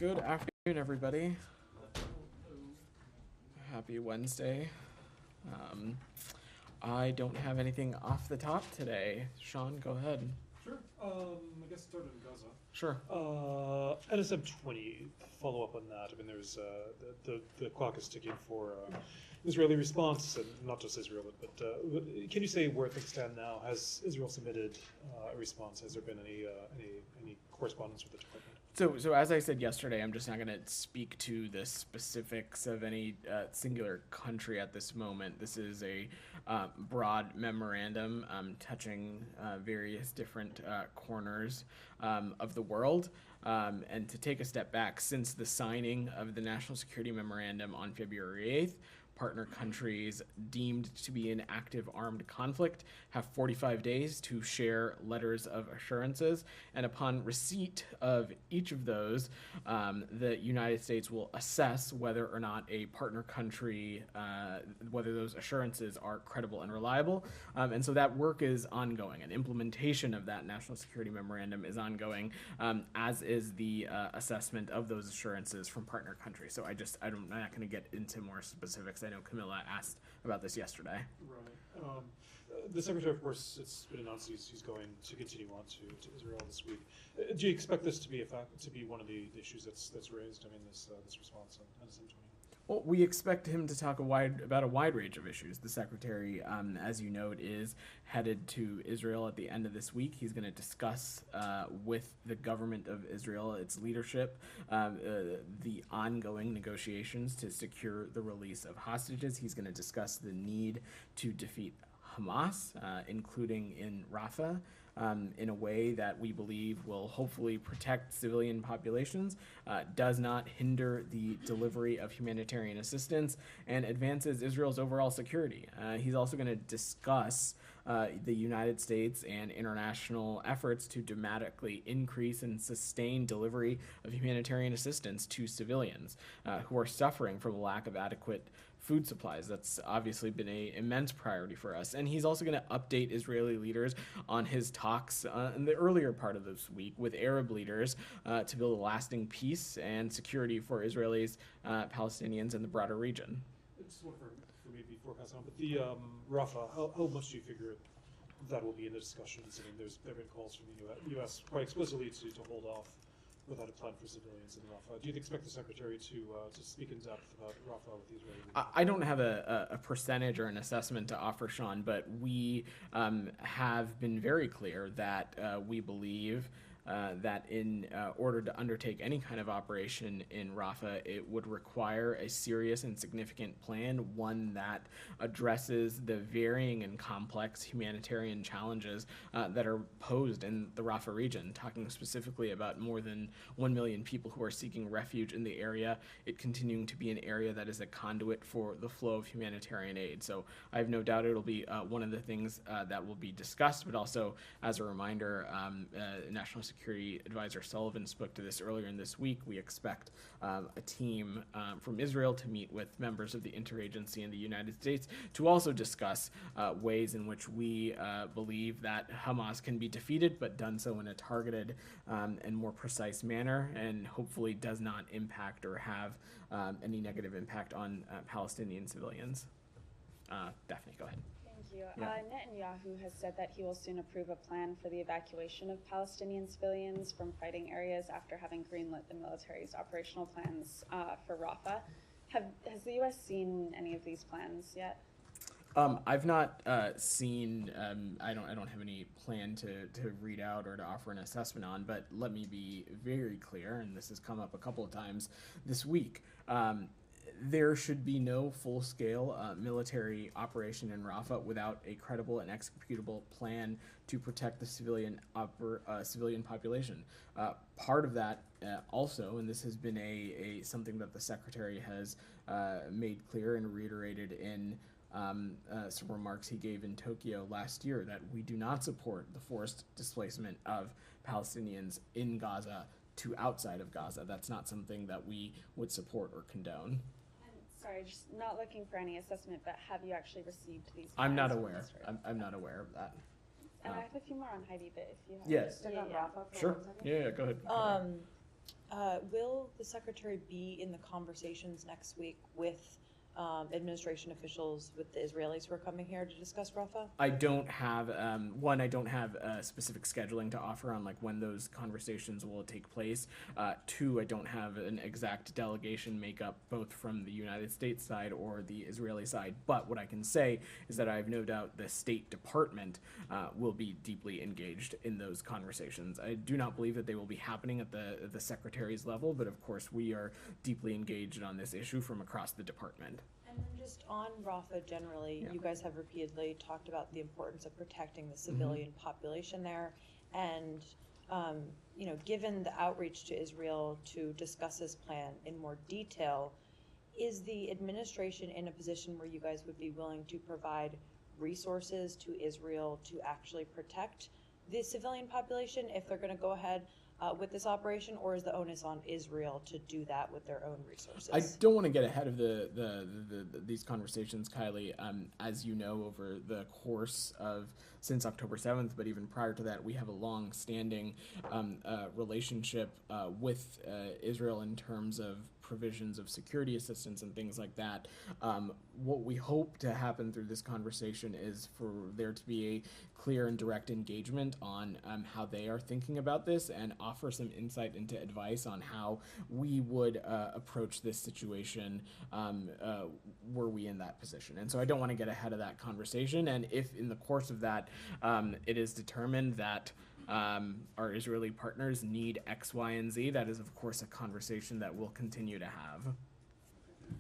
Good afternoon, everybody. Happy Wednesday. Um, I don't have anything off the top today. Sean, go ahead. Sure. I guess start in Gaza. Sure. NSM 20. Follow up on that. I mean, there's the clock is ticking for Israeli response, and not just Israel, but can you say where things stand now? Has Israel submitted a response? Has there been any correspondence with the department? So as I said yesterday, I'm just not going to speak to the specifics of any singular country at this moment. This is a broad memorandum touching various different corners of the world. And to take a step back, since the signing of the National Security Memorandum on February 8th, partner countries deemed to be in active armed conflict have 45 days to share letters of assurances, and upon receipt of each of those, the United States will assess whether or not a partner country, whether those assurances are credible and reliable, and so that work is ongoing, and implementation of that National Security Memorandum is ongoing, as is the assessment of those assurances from partner countries. So I'm not going to get into more specifics. I know Camilla asked about this yesterday. Right. The Secretary, of course, it's been announced he's going to continue on to Israel this week. Do you expect this to be one of the issues that's raised? I mean, this response on NSM 20. Well, we expect him to talk about a wide range of issues. The Secretary, as you note, is headed to Israel at the end of this week. He's going to discuss with the government of Israel, its leadership, the ongoing negotiations to secure the release of hostages. He's going to discuss the need to defeat Hamas, including in Rafah, in a way that we believe will hopefully protect civilian populations, does not hinder the delivery of humanitarian assistance, and advances Israel's overall security. He's also going to discuss the United States and international efforts to dramatically increase and sustain delivery of humanitarian assistance to civilians who are suffering from a lack of adequate food supplies. That's obviously been an immense priority for us. And he's also going to update Israeli leaders on his talks in the earlier part of this week with Arab leaders to build a lasting peace and security for Israelis, Palestinians, and the broader region. Just one for me before passing on, but the Rafah, how much do you figure that will be in the discussions? I mean, there have been calls from the U.S. quite explicitly to hold off without a plan for civilians in Rafah. Do you expect the Secretary to speak in depth about Rafah with the Israeli leaders? I don't have a percentage or an assessment to offer, Sean, but we have been very clear that we believe that in order to undertake any kind of operation in Rafah, it would require a serious and significant plan, one that addresses the varying and complex humanitarian challenges that are posed in the Rafah region, talking specifically about more than 1 million people who are seeking refuge in the area, it continuing to be an area that is a conduit for the flow of humanitarian aid. So I have no doubt it'll be one of the things that will be discussed, but also as a reminder, National Security Advisor Sullivan spoke to this earlier in this week. We expect a team from Israel to meet with members of the interagency in the United States to also discuss ways in which we believe that Hamas can be defeated, but done so in a targeted and more precise manner, and hopefully does not impact or have any negative impact on Palestinian civilians. Daphne, go ahead. Thank you. Yeah. Netanyahu has said that he will soon approve a plan for the evacuation of Palestinian civilians from fighting areas after having greenlit the military's operational plans for Rafah. Has the U.S. seen any of these plans yet? I've not seen. I don't have any plan to read out or to offer an assessment on. But let me be very clear, and this has come up a couple of times this week. There should be no full-scale military operation in Rafah without a credible and executable plan to protect the civilian population. Part of that also, and this has been something that the Secretary has made clear and reiterated in some remarks he gave in Tokyo last year, that we do not support the forced displacement of Palestinians in Gaza to outside of Gaza. That's not something that we would support or condone. Sorry, just not looking for any assessment, but have you actually received these plans? I'm not aware. I'm not aware of that. And I have a few more on Haiti, but if you have... Yes. Stick on Rafah for Sure. 1 second? Yeah, go ahead. Will the Secretary be in the conversations next week with administration officials, with the Israelis who are coming here to discuss Rafah? I don't have I don't have specific scheduling to offer on like when those conversations will take place. Two, I don't have an exact delegation makeup both from the United States side or the Israeli side. But what I can say is that I have no doubt the State Department will be deeply engaged in those conversations. I do not believe that they will be happening at the Secretary's level, but of course we are deeply engaged on this issue from across the department. And then just on Rafah generally, you guys have repeatedly talked about the importance of protecting the civilian population there. And, given the outreach to Israel to discuss this plan in more detail, is the administration in a position where you guys would be willing to provide resources to Israel to actually protect the civilian population if they're going to go ahead with this operation, or is the onus on Israel to do that with their own resources? I don't want to get ahead of these conversations, Kylie. As you know, over the course of since October 7th, but even prior to that, we have a long-standing relationship with Israel in terms of provisions of security assistance and things like that. What we hope to happen through this conversation is for there to be a clear and direct engagement on how they are thinking about this and offer some insight into advice on how we would approach this situation were we in that position. And so I don't want to get ahead of that conversation. And if in the course of that it is determined that our Israeli partners need X, Y, and Z, that is, of course, a conversation that we'll continue to have.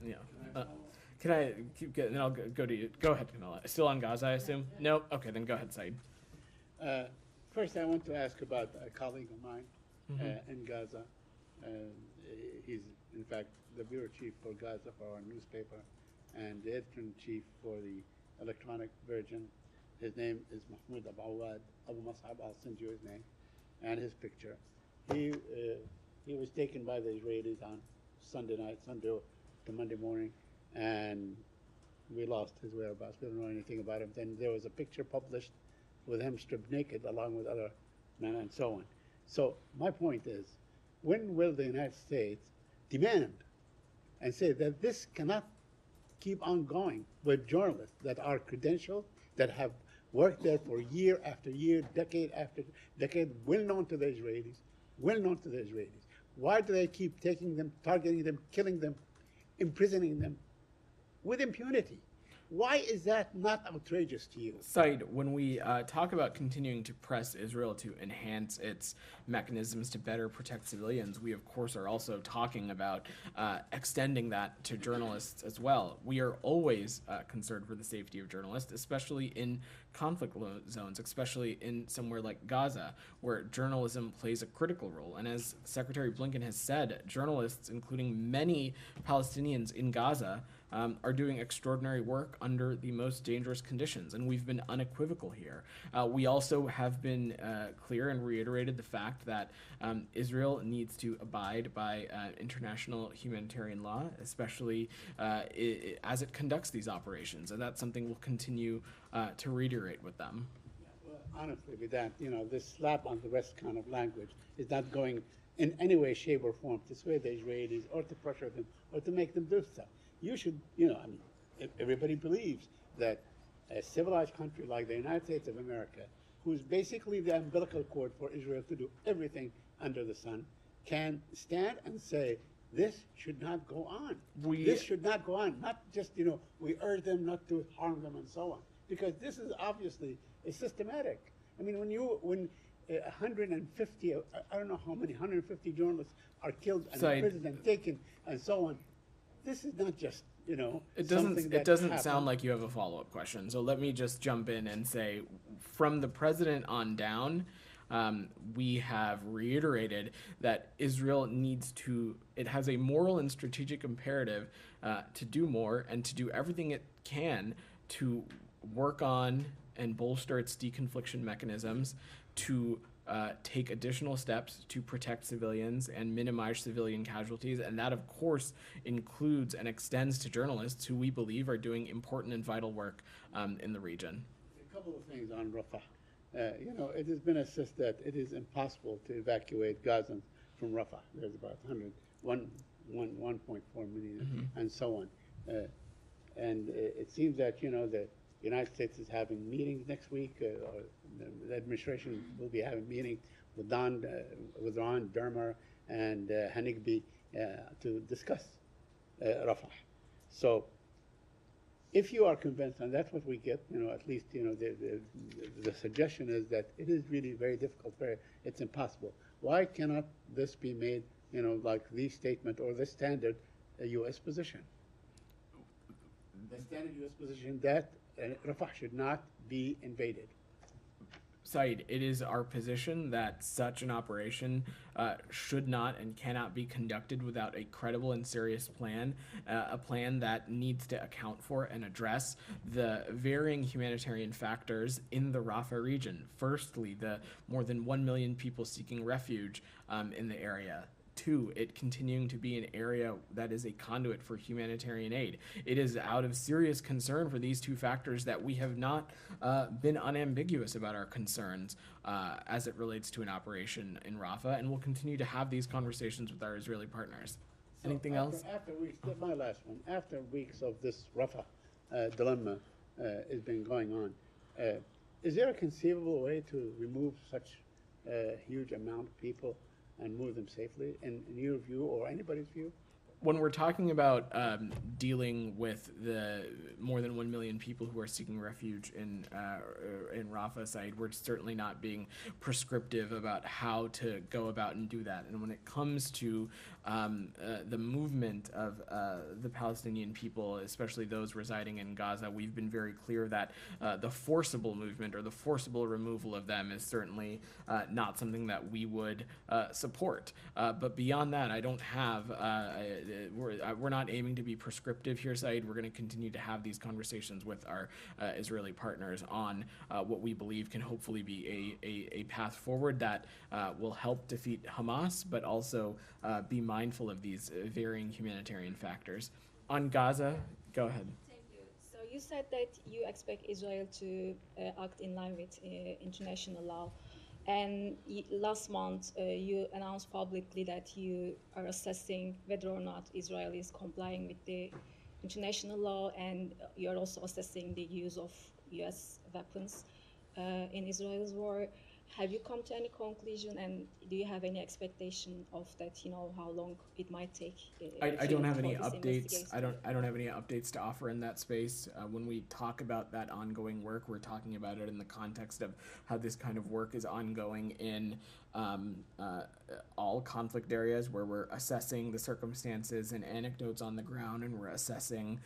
Yeah. Can I keep getting, then I'll go to you. Go ahead, Camilla. Still on Gaza, I assume? No? Okay, then go ahead, Saeed. First, I want to ask about a colleague of mine in Gaza. He's, in fact, the bureau chief for Gaza for our newspaper and the editor-in-chief for the electronic version. His name is Mahmoud Abu Mus'ab. I'll send you his name and his picture. He was taken by the Israelis on Sunday night, Sunday to Monday morning, and we lost his whereabouts. We don't know anything about him. Then there was a picture published with him stripped naked along with other men and so on. So my point is, when will the United States demand and say that this cannot keep on going with journalists that are credentialed, that have worked there for year after year, decade after decade, well known to the Israelis, Why do they keep taking them, targeting them, killing them, imprisoning them with impunity? Why is that not outrageous to you? Said, when we talk about continuing to press Israel to enhance its mechanisms to better protect civilians, we of course are also talking about extending that to journalists as well. We are always concerned for the safety of journalists, especially in conflict zones, especially in somewhere like Gaza, where journalism plays a critical role. And as Secretary Blinken has said, journalists, including many Palestinians in Gaza, are doing extraordinary work under the most dangerous conditions, and we've been unequivocal here. We also have been clear and reiterated the fact that Israel needs to abide by international humanitarian law, especially as it conducts these operations, and that's something we'll continue to reiterate with them. Well, honestly, with that, this slap on the wrist kind of language is not going in any way, shape, or form to sway the Israelis or to pressure them or to make them do stuff. You should, everybody believes that a civilized country like the United States of America, who's basically the umbilical cord for Israel to do everything under the sun, can stand and say, this should not go on. This should not go on. Not just, we urge them not to harm them and so on. Because this is obviously systematic. I mean, when 150, I don't know how many, 150 journalists are killed and imprisoned and taken and so on, this is not just, it doesn't sound like you have a follow-up question. So let me just jump in and say, from the president on down, we have reiterated that Israel it has a moral and strategic imperative to do more and to do everything it can to work on and bolster its deconfliction mechanisms, to take additional steps to protect civilians and minimize civilian casualties. And that, of course, includes and extends to journalists who we believe are doing important and vital work in the region. A couple of things on Rafah. It has been assessed that it is impossible to evacuate Gazans from Rafah. There's about 1.4 million, and so on. And it seems that, the United States is having meetings next week, or the administration will be having meetings with Ron Dermer and Hanigby to discuss Rafah. So if you are convinced, and that's what we get, at least, the suggestion is that it is really very difficult, it's impossible. Why cannot this be made, like the statement or the standard U.S. position? The standard U.S. position that Rafah should not be invaded. Saeed, it is our position that such an operation should not and cannot be conducted without a credible and serious plan, a plan that needs to account for and address the varying humanitarian factors in the Rafah region. Firstly, the more than 1 million people seeking refuge in the area. Two, it continuing to be an area that is a conduit for humanitarian aid. It is out of serious concern for these two factors that we have not been unambiguous about our concerns as it relates to an operation in Rafah, and we'll continue to have these conversations with our Israeli partners. Anything else? After weeks, my last one, after weeks of this Rafah dilemma has been going on, is there a conceivable way to remove such a huge amount of people and move them safely, in your view or anybody's view? When we're talking about dealing with the more than 1 million people who are seeking refuge in Rafah side, we're certainly not being prescriptive about how to go about and do that. And when it comes to the movement of the Palestinian people, especially those residing in Gaza, we've been very clear that the forcible movement or the forcible removal of them is certainly not something that we would support. But beyond that, I don't have we're not aiming to be prescriptive here, Saeed. We're going to continue to have these conversations with our Israeli partners on what we believe can hopefully be a path forward that will help defeat Hamas, but also be mindful of these varying humanitarian factors. On Gaza, go ahead. Thank you. So you said that you expect Israel to act in line with international law. And last month, you announced publicly that you are assessing whether or not Israel is complying with the international law, and you're also assessing the use of U.S. weapons in Israel's war. Have you come to any conclusion, and do you have any expectation of that? How long it might take? I don't have any updates. I don't have any updates to offer in that space. When we talk about that ongoing work, we're talking about it in the context of how this kind of work is ongoing in all conflict areas, where we're assessing the circumstances and anecdotes on the ground, and we're assessing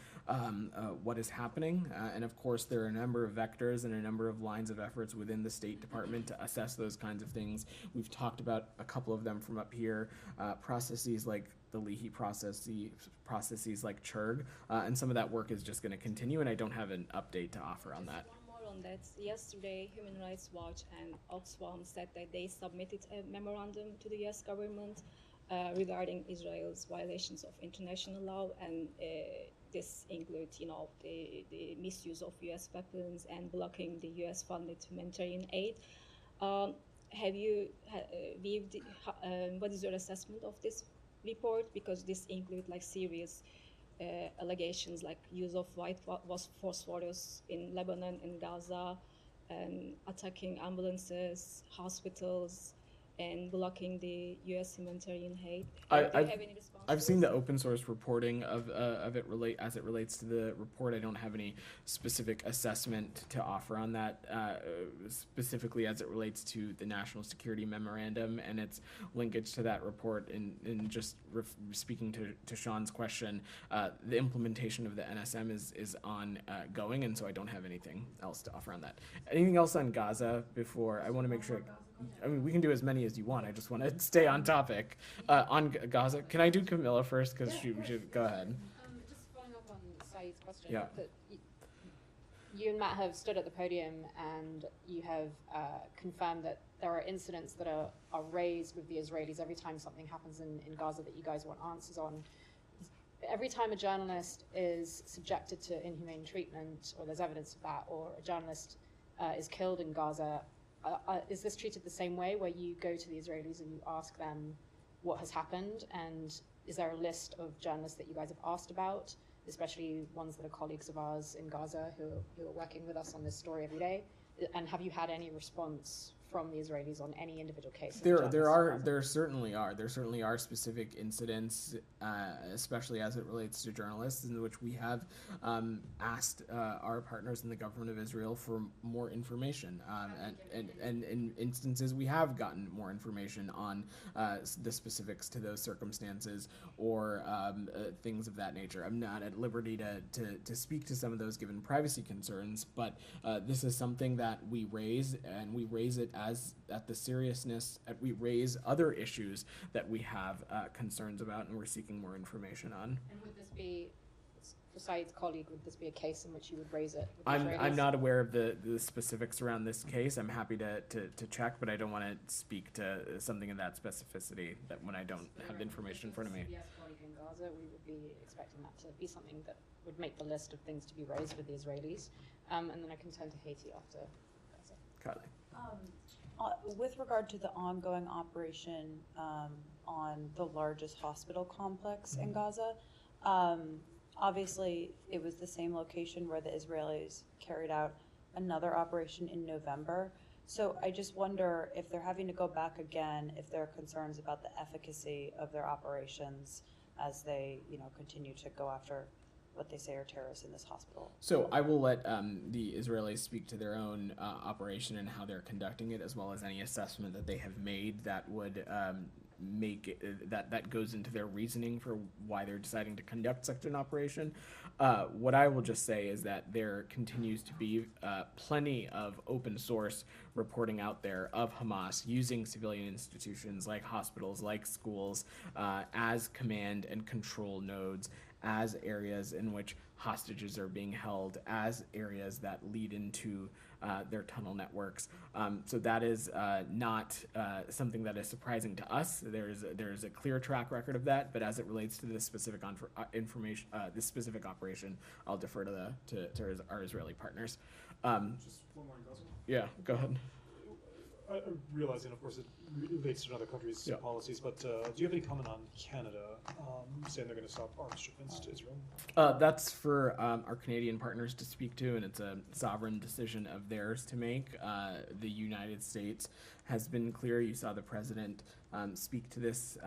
what is happening. And of course, there are a number of vectors and a number of lines of efforts within the State Department to assess those kinds of things. We've talked about a couple of them from up here, processes like the Leahy process, the processes like CHURG, and some of that work is just going to continue, and I don't have an update to offer on that. On that, yesterday, Human Rights Watch and Oxfam said that they submitted a memorandum to the U.S. government regarding Israel's violations of international law, and this includes, the misuse of U.S. weapons and blocking the U.S.-funded humanitarian aid. Have you viewed? What is your assessment of this report? Because this includes serious allegations like use of white phosphorus in Lebanon and Gaza, and attacking ambulances, hospitals, and blocking the U.S. humanitarian aid. Do you have any response? I've seen the open source reporting of it as it relates to the report. I don't have any specific assessment to offer on that, specifically as it relates to the National Security Memorandum and its linkage to that report. And just speaking to Sean's question, the implementation of the NSM is ongoing, and so I don't have anything else to offer on that. Anything else on Gaza before? I want to make sure. I mean, we can do as many as you want. I just want to stay on topic. On Gaza, can I do Camilla first? Because she should go ahead. Just following up on Saeed's question. Yeah. That you and Matt have stood at the podium and you have confirmed that there are incidents that are raised with the Israelis every time something happens in Gaza that you guys want answers on. Every time a journalist is subjected to inhumane treatment, or there's evidence of that, or a journalist is killed in Gaza, is this treated the same way, where you go to the Israelis and you ask them what has happened, and is there a list of journalists that you guys have asked about, especially ones that are colleagues of ours in Gaza who are working with us on this story every day? And have you had any response from the Israelis on any individual case? There certainly are specific incidents, especially as it relates to journalists, in which we have asked our partners in the government of Israel for more information, and in instances we have gotten more information on the specifics to those circumstances or things of that nature. I'm not at liberty to speak to some of those given privacy concerns, but this is something that we raise, and we raise it at the seriousness, we raise other issues that we have concerns about, and we're seeking more information on. And would this be, besides colleague, would this be a case in which you would raise it? I'm not aware of the specifics around this case. I'm happy to check, but I don't want to speak to something in that specificity that when I don't have the information in front of me. Yes, colleague in Gaza, we would be expecting that to be something that would make the list of things to be raised with the Israelis. And then I can turn to Haiti after Gaza. Kylie. With regard to the ongoing operation on the largest hospital complex in Gaza, obviously it was the same location where the Israelis carried out another operation in November. So I just wonder if they're having to go back again, if there are concerns about the efficacy of their operations as they, continue to go after what they say are terrorists in this hospital. So I will let the Israelis speak to their own operation and how they're conducting it, as well as any assessment that they have made that would make it, that goes into their reasoning for why they're deciding to conduct such an operation. What I will just say is that there continues to be plenty of open source reporting out there of Hamas using civilian institutions like hospitals, like schools, as command and control nodes, as areas in which hostages are being held, as areas that lead into their tunnel networks. So that is not something that is surprising to us. There's a clear track record of that, but as it relates to this specific information, this specific operation, I'll defer to our Israeli partners. Just one more in Gaza. Yeah, go ahead. I realizing, of course, it relates to other countries' policies, but do you have any comment on Canada saying they're going to stop arms shipments to Israel? That's for our Canadian partners to speak to, and it's a sovereign decision of theirs to make. The United States has been clear. You saw the president speak to this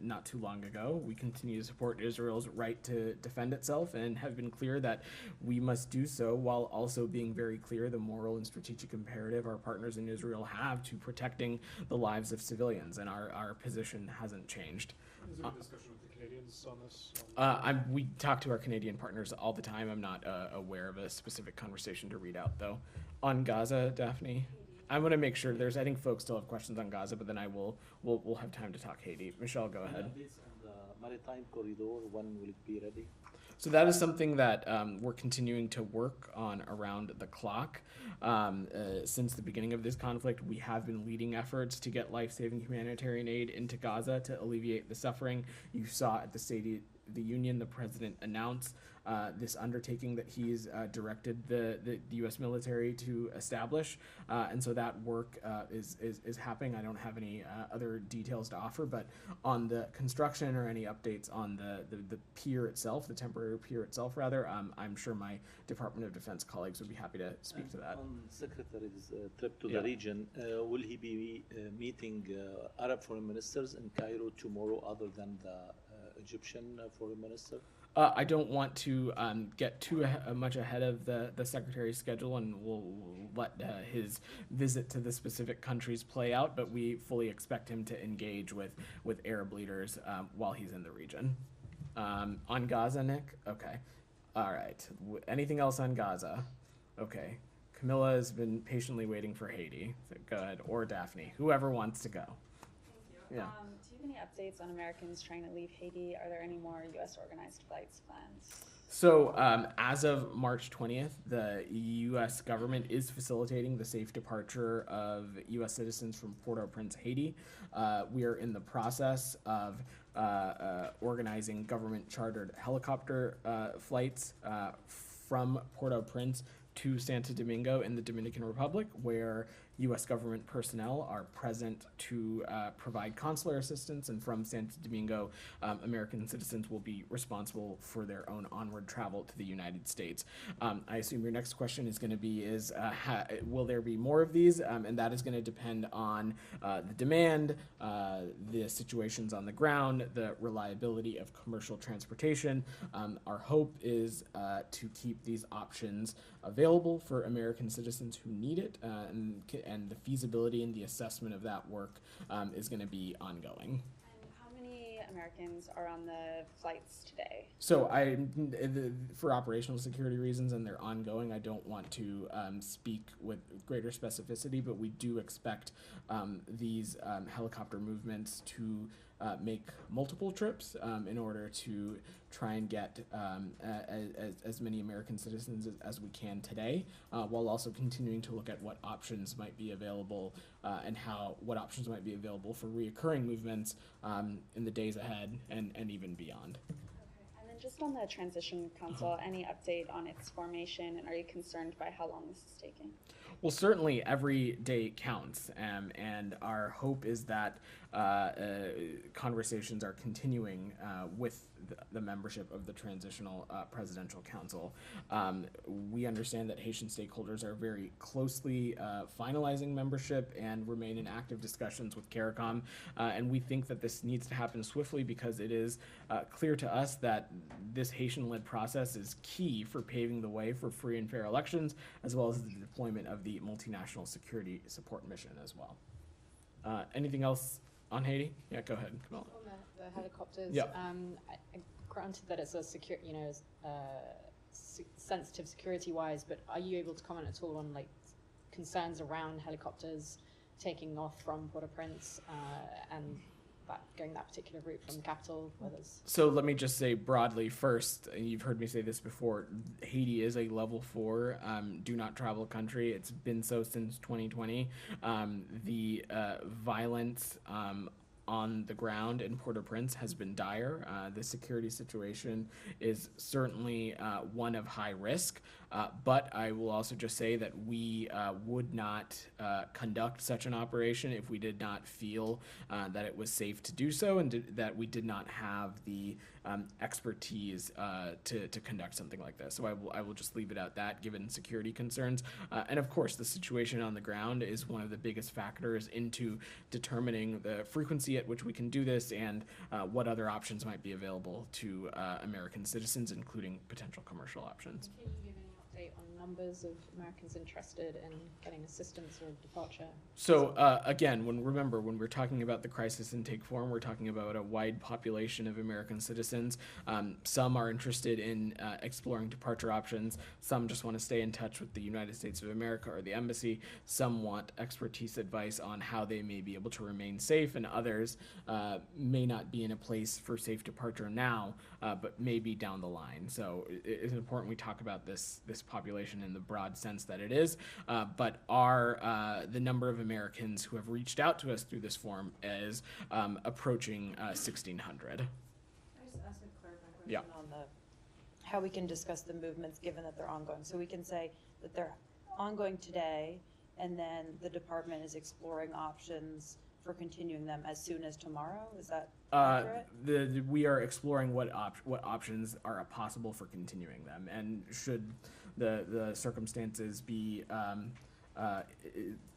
not too long ago. We continue to support Israel's right to defend itself and have been clear that we must do so while also being very clear the moral and strategic imperative our partners in Israel have to protecting the lives of civilians, and our position hasn't changed. Is there a discussion with the Canadians on this? We talk to our Canadian partners all the time. I'm not aware of a specific conversation to read out, though. On Gaza, Daphne? I want to make sure I think folks still have questions on Gaza, but then we'll have time to talk Haiti. Michelle, go ahead. This on the maritime corridor, when will it be ready? So that is something that we're continuing to work on around the clock. Since the beginning of this conflict, we have been leading efforts to get life-saving humanitarian aid into Gaza to alleviate the suffering. You saw at the State of the Union, the president announced this undertaking that he's directed the U.S. military to establish, and so that work is happening. I don't have any other details to offer, but on the construction or any updates on the pier itself, the temporary pier itself, rather, I'm sure my Department of Defense colleagues would be happy to speak to that. On Secretary's trip to the region, will he be meeting Arab foreign ministers in Cairo tomorrow, other than the Egyptian foreign minister? I don't want to get too much ahead of the Secretary's schedule, and we'll let his visit to the specific countries play out, but we fully expect him to engage with Arab leaders while he's in the region. On Gaza, Nick? Okay. All right. Anything else on Gaza? Okay. Camilla has been patiently waiting for Haiti. So go ahead. Or Daphne. Whoever wants to go. Thank you. Yeah. Do you have any updates on Americans trying to leave Haiti? Are there any more U.S. organized flights planned? So as of March 20th, the U.S. government is facilitating the safe departure of U.S. citizens from Port-au-Prince, Haiti. We are in the process of organizing government-chartered helicopter flights from Port-au-Prince to Santo Domingo in the Dominican Republic, where U.S. government personnel are present to provide consular assistance, and from Santo Domingo, American citizens will be responsible for their own onward travel to the United States. I assume your next question is going to be will there be more of these? And that is going to depend on the demand, the situations on the ground, the reliability of commercial transportation. Our hope is to keep these options available for American citizens who need it, and the feasibility and the assessment of that work is going to be ongoing. And how many Americans are on the flights today? So for operational security reasons, and they're ongoing, I don't want to speak with greater specificity, but we do expect these helicopter movements to make multiple trips in order to try and get as many American citizens as we can today, while also continuing to look at what options might be available and what options might be available for reoccurring movements in the days ahead and even beyond. And then just on the Transition Council, any update on its formation, and are you concerned by how long this is taking? Well, certainly every day counts, and our hope is that conversations are continuing with the membership of the Transitional Presidential Council. We understand that Haitian stakeholders are very closely finalizing membership and remain in active discussions with CARICOM, and we think that this needs to happen swiftly because it is clear to us that this Haitian-led process is key for paving the way for free and fair elections, as well as the deployment of the multinational security support mission as well. Anything else on Haiti? Yeah, go ahead, Kamala. On the helicopters, yeah. Granted that it's a sensitive security-wise, but are you able to comment at all on concerns around helicopters taking off from Port-au-Prince and going that particular route from the capital? So let me just say broadly first, and you've heard me say this before, Haiti is a level 4 do not travel country. It's been so since 2020. The violence on the ground in Port-au-Prince has been dire. The security situation is certainly one of high risk, but I will also just say that we would not conduct such an operation if we did not feel that it was safe to do so, and that we did not have the expertise to conduct something like this. So I will just leave it at that, given security concerns. And of course, the situation on the ground is one of the biggest factors into determining the frequency at which we can do this and what other options might be available to American citizens, including potential commercial options. Can you give any update on numbers of Americans interested in getting assistance or departure? So again, when we're talking about the crisis intake forum, we're talking about a wide population of American citizens. Some are interested in exploring departure options. Some just want to stay in touch with the United States of America or the embassy. Some want expertise advice on how they may be able to remain safe, and others may not be in a place for safe departure now, but maybe down the line. So it's important we talk about this population in the broad sense that it is, but the number of Americans who have reached out to us through this forum is approaching 1,600. I just ask a clarifying question Yeah. on how we can discuss the movements given that they're ongoing. So we can say that they're ongoing today, and then the department is exploring options for continuing them as soon as tomorrow. Is that accurate? We are exploring what options are possible for continuing them, and should the circumstances be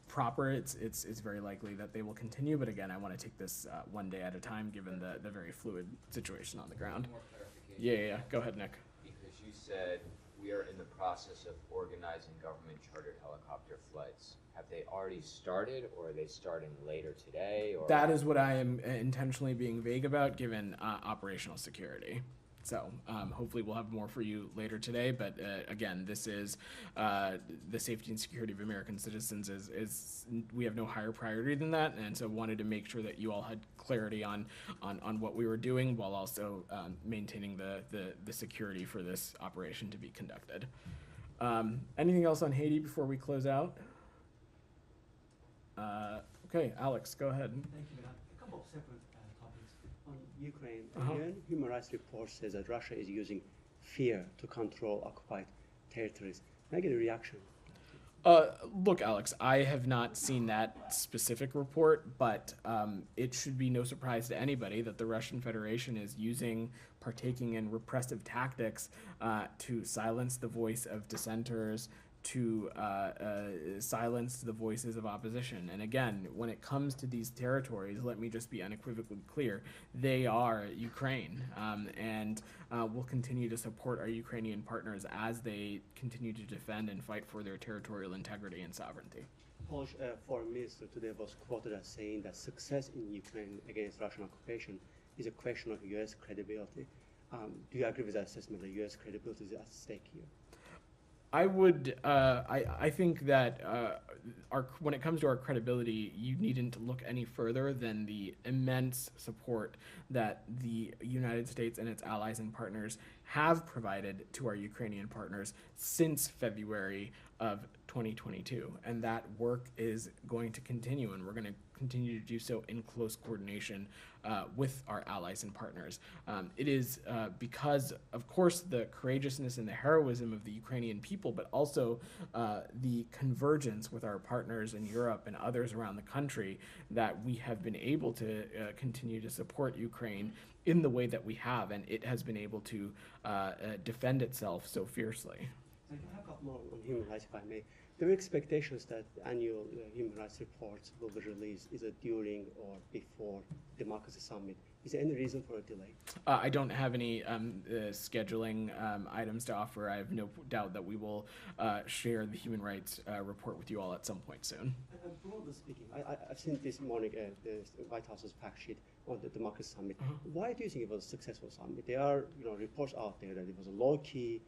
proper, it's very likely that they will continue. But again, I want to take this one day at a time, given the very fluid situation on the ground. More clarification. Yeah. Go ahead, Nick. Because you said we are in the process of organizing government chartered helicopter flights. Have they already started, or are they starting later today? Or That is what I am intentionally being vague about, given operational security. So hopefully we'll have more for you later today. But again, this is the safety and security of American citizens is we have no higher priority than that, and so wanted to make sure that you all had clarity on what we were doing, while also maintaining the security for this operation to be conducted. Anything else on Haiti before we close out? Okay, Alex, go ahead. Thank you, Vedant. A couple of separate topics. On Ukraine, UN human rights report says that Russia is using fear to control occupied territories. Can I get a reaction? Look, Alex, I have not seen that specific report, but it should be no surprise to anybody that the Russian Federation is partaking in repressive tactics to silence the voice of dissenters, to silence the voices of opposition. And again, when it comes to these territories, let me just be unequivocally clear, they are Ukraine, and we'll continue to support our Ukrainian partners as they continue to defend and fight for their territorial integrity and sovereignty. Polish foreign minister today was quoted as saying that success in Ukraine against Russian occupation is a question of U.S. credibility. Do you agree with that assessment that U.S. credibility is at stake here? I would. I think that when it comes to our credibility, you needn't look any further than the immense support that the United States and its allies and partners have provided to our Ukrainian partners since February of 2022, and that work is going to continue, and we're going to continue to do so in close coordination with our allies and partners. It is because, of course, the courageousness and the heroism of the Ukrainian people, but also the convergence with our partners in Europe and others around the country, that we have been able to continue to support Ukraine in the way that we have, and it has been able to defend itself so fiercely. I have got more on human rights, if I may. There are expectations that annual human rights reports will be released either during or before Democracy Summit. Is there any reason for a delay? I don't have any scheduling items to offer. I have no doubt that we will share the human rights report with you all at some point soon. Broadly speaking, I've seen this morning the White House's fact sheet on the Democracy Summit. Why do you think it was a successful summit? There are reports out there that it was a low-key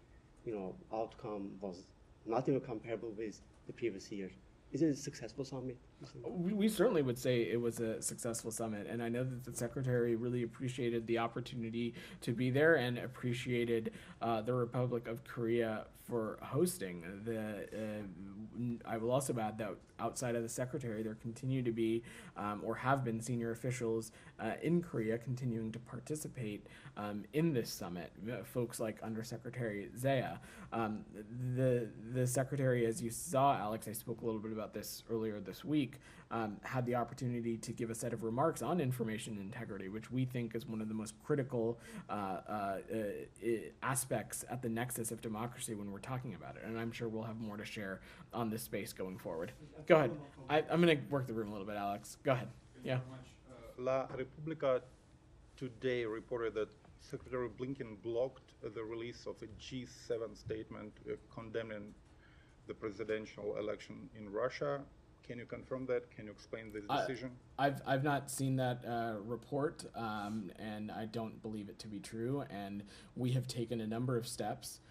outcome, was not even comparable with the previous year. Is it a successful summit? We certainly would say it was a successful summit, and I know that the Secretary really appreciated the opportunity to be there and appreciated the Republic of Korea for hosting. I will also add that outside of the Secretary, there continue to be or have been senior officials in Korea continuing to participate in this summit, folks like Undersecretary Zaya. The Secretary, as you saw, Alex, I spoke a little bit about this earlier this week, had the opportunity to give a set of remarks on information integrity, which we think is one of the most critical aspects at the nexus of democracy when we're talking about it. And I'm sure we'll have more to share on this space going forward. Go ahead. I'm going to work the room a little bit, Alex. Go ahead. Yeah. La Repubblica today reported that Secretary Blinken blocked the release of a G7 statement condemning the presidential election in Russia. Can you confirm that? Can you explain this decision? I've not seen that report, and I don't believe it to be true. And we have taken a number of steps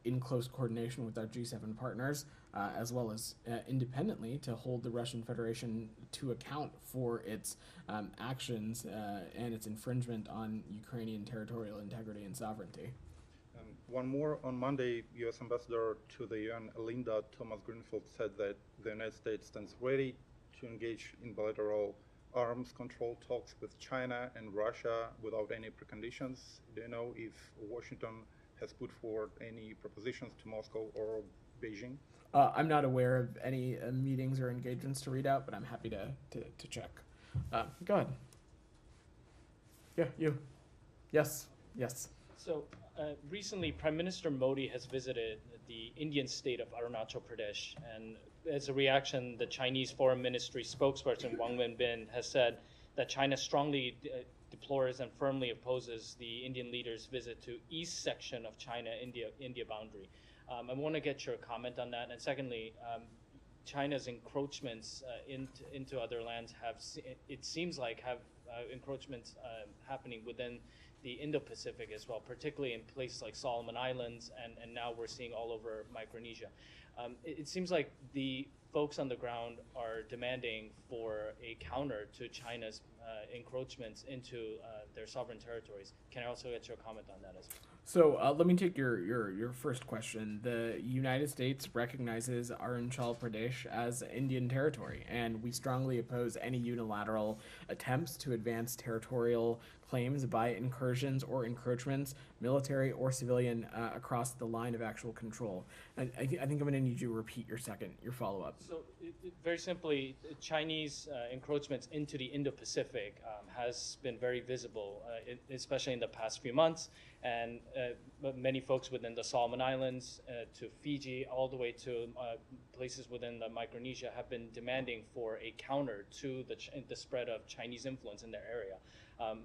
in close coordination with our G7 partners, as well as independently, to hold the Russian Federation to account for its actions and its infringement on Ukrainian territorial integrity and sovereignty. One more, on Monday, U.S. Ambassador to the UN, Linda Thomas-Greenfield, said that the United States stands ready to engage in bilateral arms control talks with China and Russia without any preconditions. Do you know if Washington has put forward any propositions to Moscow or Beijing? I'm not aware of any meetings or engagements to read out, but I'm happy to check. Go ahead. Yeah, you. Yes. So recently, Prime Minister Modi has visited the Indian state of Arunachal Pradesh, and as a reaction, the Chinese Foreign Ministry spokesperson Wang Wenbin has said that China strongly deplores and firmly opposes the Indian leader's visit to east section of China-India boundary. I want to get your comment on that. And secondly, China's encroachments into other lands it seems like have encroachments happening within the Indo-Pacific as well, particularly in places like Solomon Islands, and now we're seeing all over Micronesia. It seems like the folks on the ground are demanding for a counter to China's encroachments into their sovereign territories. Can I also get your comment on that as well? So let me take your first question. The United States recognizes Arunachal Pradesh as Indian territory, and we strongly oppose any unilateral attempts to advance territorial claims by incursions or encroachments, military or civilian, across the line of actual control. And I think I'm going to need you to repeat your follow-up. So very simply, Chinese encroachments into the Indo-Pacific has been very visible, especially in the past few months. And many folks within the Solomon Islands to Fiji, all the way to places within the Micronesia have been demanding for a counter to the spread of Chinese influence in their area.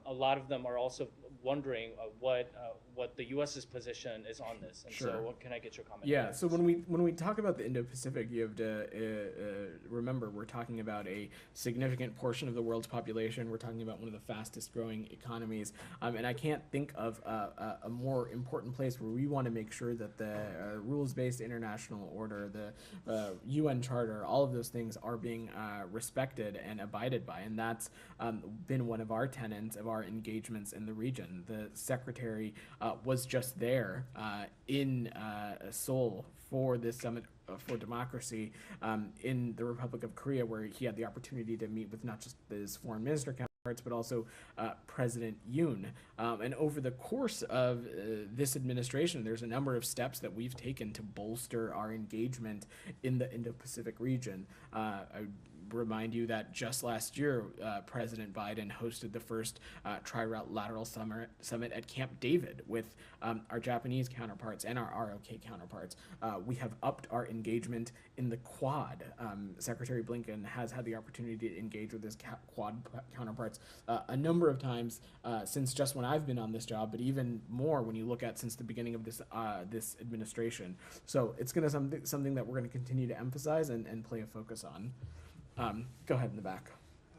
A lot of them are also wondering what the U.S.'s position is on this. And Sure. so what can I get your comment? Yeah, on that? so when we talk about the Indo-Pacific, you have to remember we're talking about a significant portion of the world's population. We're talking about one of the fastest growing economies, and I can't think of a more important place where we want to make sure that the rules-based international order, the UN Charter, all of those things are being respected and abided by, and that's been one of our tenets of our engagements in the region. The Secretary was just there in Seoul for this summit for democracy in the Republic of Korea, where he had the opportunity to meet with not just his foreign minister counterparts, but also President Yoon. And over the course of this administration, there's a number of steps that we've taken to bolster our engagement in the Indo-Pacific region. I remind you that just last year, President Biden hosted the first trilateral summit at Camp David with our Japanese counterparts and our ROK counterparts. We have upped our engagement in the Quad. Secretary Blinken has had the opportunity to engage with his Quad counterparts a number of times since just when I've been on this job, but even more when you look at since the beginning of this administration. So it's going to something that we're going to continue to emphasize and play a focus on. Go ahead in the back.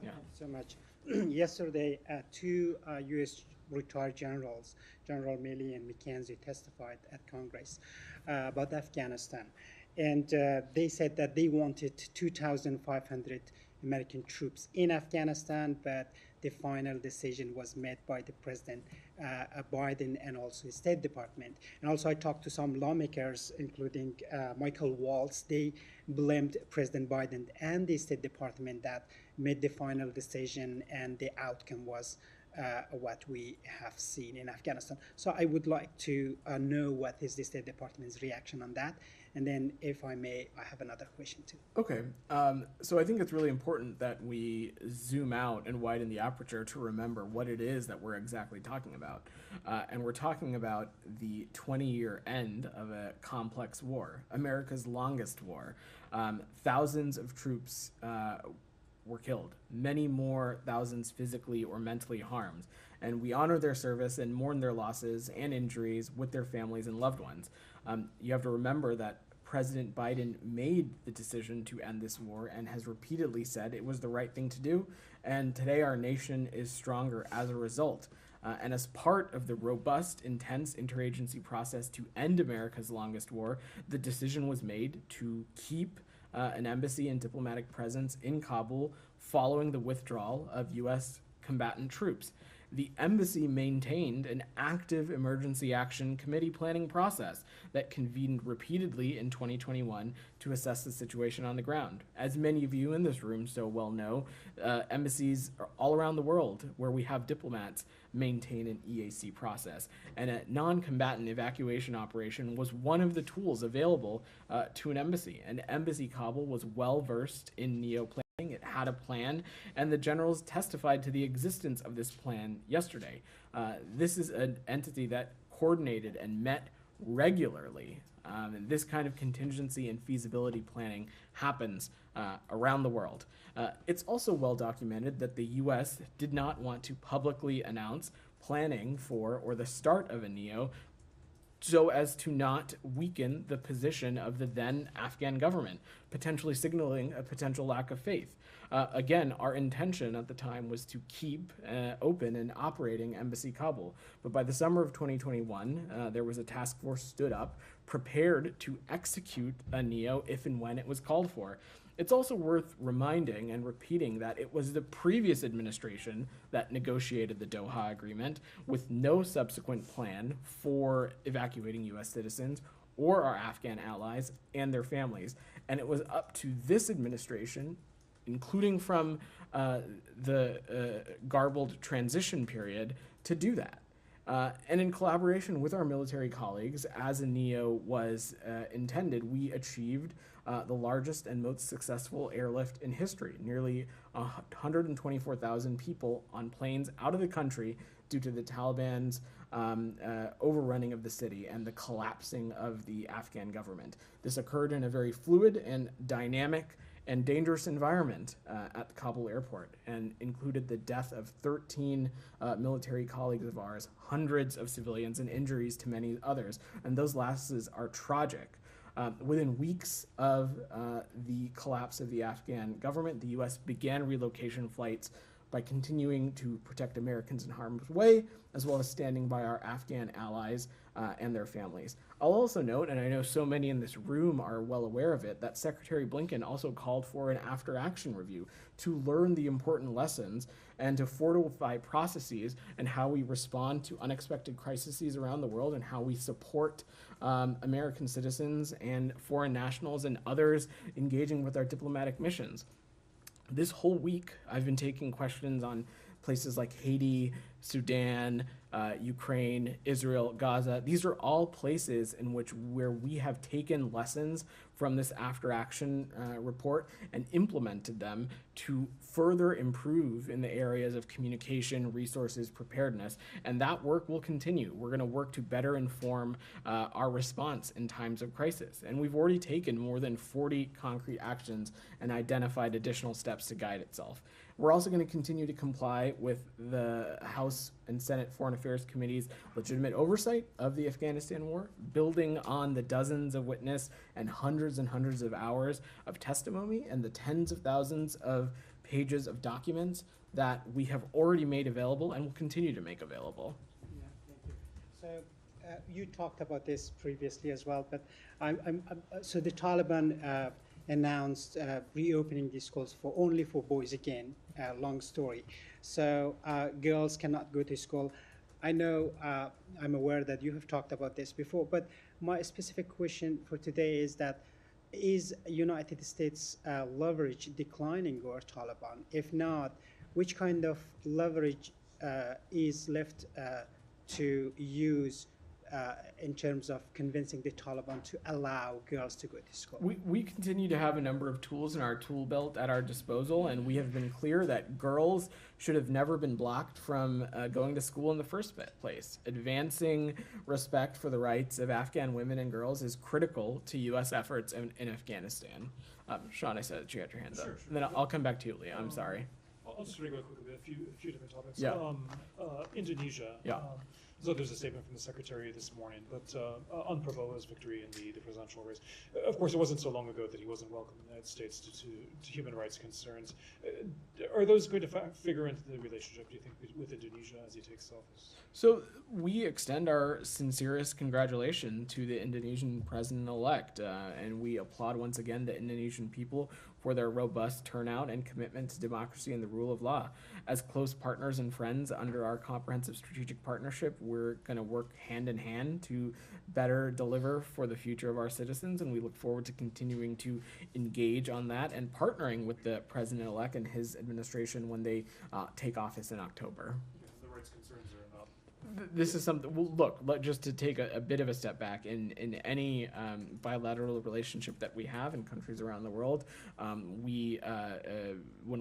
Yeah. So much. Yesterday, two U.S. retired generals, General Milley and McKenzie, testified at Congress about Afghanistan. And they said that they wanted 2,500 American troops in Afghanistan, but the final decision was made by the President Biden and also the State Department. And also I talked to some lawmakers, including Michael Waltz. They blamed President Biden and the State Department that made the final decision, and the outcome was what we have seen in Afghanistan. So I would like to know what is the State Department's reaction on that. And then, if I may, I have another question too. Okay, so I think it's really important that we zoom out and widen the aperture to remember what it is that we're exactly talking about. And we're talking about the 20-year end of a complex war, America's longest war. Thousands of troops were killed, many more thousands physically or mentally harmed. And we honor their service and mourn their losses and injuries with their families and loved ones. You have to remember that President Biden made the decision to end this war and has repeatedly said it was the right thing to do. And today our nation is stronger as a result. And as part of the robust, intense interagency process to end America's longest war, the decision was made to keep an embassy and diplomatic presence in Kabul following the withdrawal of U.S. combatant troops. The embassy maintained an active emergency action committee planning process that convened repeatedly in 2021 to assess the situation on the ground. As many of you in this room so well know, embassies all around the world where we have diplomats maintain an EAC process. And a non-combatant evacuation operation was one of the tools available to an embassy. And Embassy Kabul was well versed in NEO planning. It had a plan, and the generals testified to the existence of this plan yesterday. This is an entity that coordinated and met regularly. And this kind of contingency and feasibility planning happens around the world. It's also well documented that the U.S. did not want to publicly announce planning for or the start of a NEO so as to not weaken the position of the then Afghan government, potentially signaling a potential lack of faith. Again, our intention at the time was to keep open and operating Embassy Kabul. But by the summer of 2021, there was a task force stood up, prepared to execute a NEO if and when it was called for. It's also worth reminding and repeating that it was the previous administration that negotiated the Doha Agreement with no subsequent plan for evacuating U.S. citizens or our Afghan allies and their families. And it was up to this administration, including from the garbled transition period, to do that. And in collaboration with our military colleagues, as a NEO was intended, we achieved the largest and most successful airlift in history. Nearly 124,000 people on planes out of the country due to the Taliban's overrunning of the city and the collapsing of the Afghan government. This occurred in a very fluid and dynamic and dangerous environment at the Kabul airport, and included the death of 13 military colleagues of ours, hundreds of civilians, and injuries to many others. And those losses are tragic. Within weeks of the collapse of the Afghan government, the U.S. began relocation flights by continuing to protect Americans in harm's way, as well as standing by our Afghan allies and their families. I'll also note, and I know so many in this room are well aware of it, that Secretary Blinken also called for an after-action review to learn the important lessons and to fortify processes and how we respond to unexpected crises around the world and how we support American citizens and foreign nationals and others engaging with our diplomatic missions. This whole week, I've been taking questions on places like Haiti, Sudan, Ukraine, Israel, Gaza. These are all places in where we have taken lessons from this after-action report and implemented them to further improve in the areas of communication, resources, preparedness, and that work will continue. We're going to work to better inform our response in times of crisis, and we've already taken more than 40 concrete actions and identified additional steps to guide itself. We're also going to continue to comply with the House and Senate Foreign Affairs Committee's legitimate oversight of the Afghanistan war, building on the dozens of witness and hundreds of hours of testimony and the tens of thousands of pages of documents that we have already made available and will continue to make available. Yeah, thank you. So you talked about this previously as well, but so the Taliban announced reopening these schools only for boys again. Long story. So girls cannot go to school. I know I'm aware that you have talked about this before, but my specific question for today is that is United States leverage declining over Taliban? If not, which kind of leverage is left to use in terms of convincing the Taliban to allow girls to go to school? We continue to have a number of tools in our tool belt at our disposal, and we have been clear that girls should have never been blocked from going to school in the first place. Advancing respect for the rights of Afghan women and girls is critical to U.S. efforts in Afghanistan. Sean, I said that you had your hands up. Sure. Then I'll come back to you, Leah. I'm sorry. I'll just read real quickly a few different topics. Yeah. Indonesia. Yeah. So there's a statement from the secretary this morning, but on Prabowo's victory in the presidential race. Of course, it wasn't so long ago that he wasn't welcome in the United States to human rights concerns. Are those going to figure into the relationship, do you think, with Indonesia as he takes office? So we extend our sincerest congratulations to the Indonesian president-elect, and we applaud once again the Indonesian people for their robust turnout and commitment to democracy and the rule of law. As close partners and friends under our comprehensive strategic partnership, we're going to work hand in hand to better deliver for the future of our citizens, and we look forward to continuing to engage on that and partnering with the president-elect and his administration when they take office in October. The rights concerns are not. This is something, well, look, just to take a bit of a step back, in any bilateral relationship that we have in countries around the world, when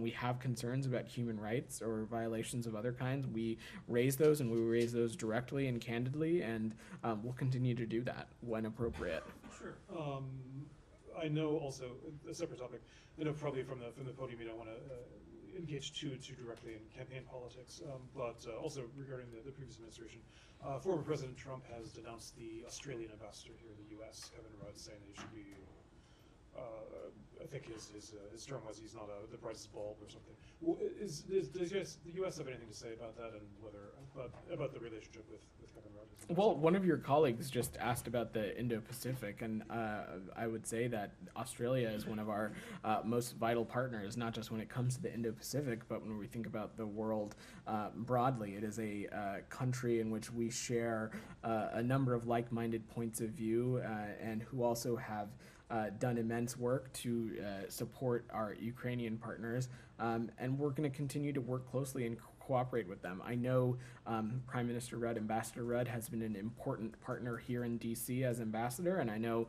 we have concerns about human rights or violations of other kinds, we raise those, and we raise those directly and candidly, and we'll continue to do that when appropriate. Sure. I know also, a separate topic, I know probably from the podium you don't want to engage too directly in campaign politics, but also regarding the previous administration, former President Trump has denounced the Australian ambassador here in the U.S., Kevin Rudd, saying that he should be, I think his term was he's not the brightest bulb or something. Does the U.S. have anything to say about that and about the relationship with Kevin Rudd? Well, one of your colleagues just asked about the Indo-Pacific, and I would say that Australia is one of our most vital partners, not just when it comes to the Indo-Pacific, but when we think about the world broadly. It is a country in which we share a number of like-minded points of view and who also have done immense work to support our Ukrainian partners, and we're going to continue to work closely and cooperate with them. I know Prime Minister Rudd, Ambassador Rudd, has been an important partner here in D.C. as ambassador, and I know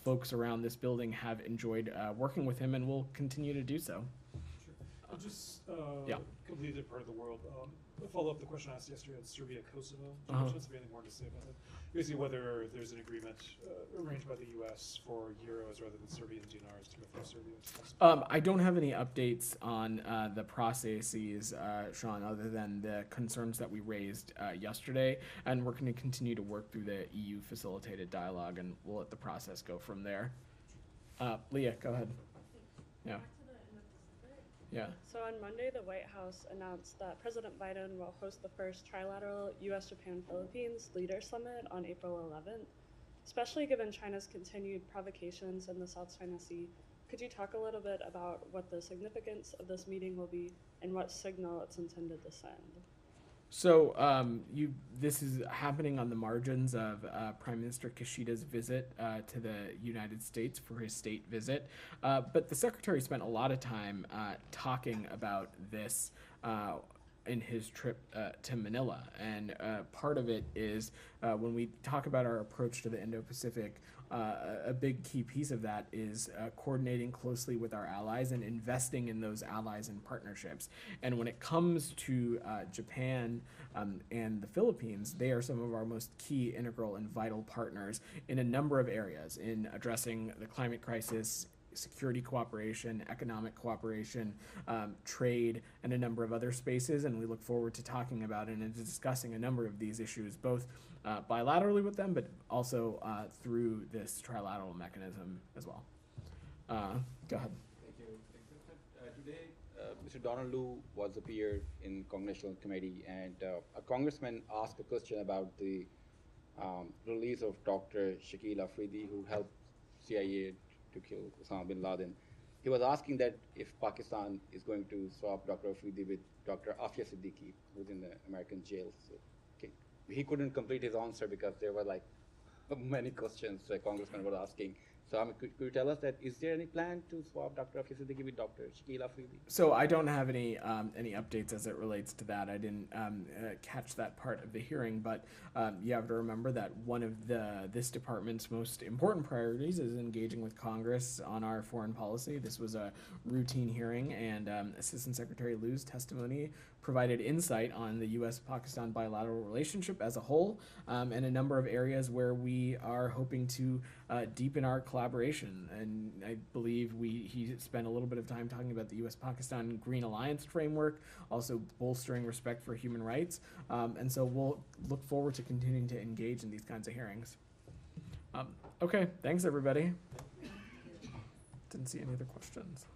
folks around this building have enjoyed working with him and will continue to do so. Sure. Just Yeah. completely part of the world. Follow up the question I asked yesterday on Serbia, Kosovo. Do you have anything more to say about it? Basically, whether there's an agreement arranged by the U.S. for euros rather than Serbian dinars to go through Serbia. I don't have any updates on the processes, Sean, other than the concerns that we raised yesterday, and we're going to continue to work through the EU facilitated dialogue, and we'll let the process go from there. Leah, go ahead. Yeah. Yeah. So on Monday, the White House announced that President Biden will host the first trilateral U.S.-Japan-Philippines Leader Summit on April 11th. Especially given China's continued provocations in the South China Sea, could you talk a little bit about what the significance of this meeting will be and what signal it's intended to send? So this is happening on the margins of Prime Minister Kishida's visit to the United States for his state visit. But the Secretary spent a lot of time talking about this in his trip to Manila. And part of it is when we talk about our approach to the Indo-Pacific, a big key piece of that is coordinating closely with our allies and investing in those allies and partnerships. And when it comes to Japan and the Philippines, they are some of our most key, integral, and vital partners in a number of areas in addressing the climate crisis, security cooperation, economic cooperation, trade, and a number of other spaces. And we look forward to talking about and discussing a number of these issues, both bilaterally with them, but also through this trilateral mechanism as well. Go ahead. Thank you. Today, Mr. Donald Lu was appeared in Congressional Committee, and a congressman asked a question about the release of Dr. Shakil Afridi, who helped CIA to kill Osama bin Laden. He was asking that if Pakistan is going to swap Dr. Afridi with Dr. Afia Siddiqui, who's in the American jail. So, okay. He couldn't complete his answer because there were like many questions the congressman was asking. So could you tell us that, is there any plan to swap Dr. Afia Siddiqui with Dr. Shakil Afridi? So I don't have any updates as it relates to that. I didn't catch that part of the hearing, but you have to remember that one of this department's most important priorities is engaging with Congress on our foreign policy. This was a routine hearing, and Assistant Secretary Liu's testimony provided insight on the U.S.-Pakistan bilateral relationship as a whole, and a number of areas where we are hoping to deepen our collaboration. And I believe he spent a little bit of time talking about the U.S.-Pakistan Green Alliance framework, also bolstering respect for human rights. And so we'll look forward to continuing to engage in these kinds of hearings. Okay, thanks everybody. Didn't see any other questions.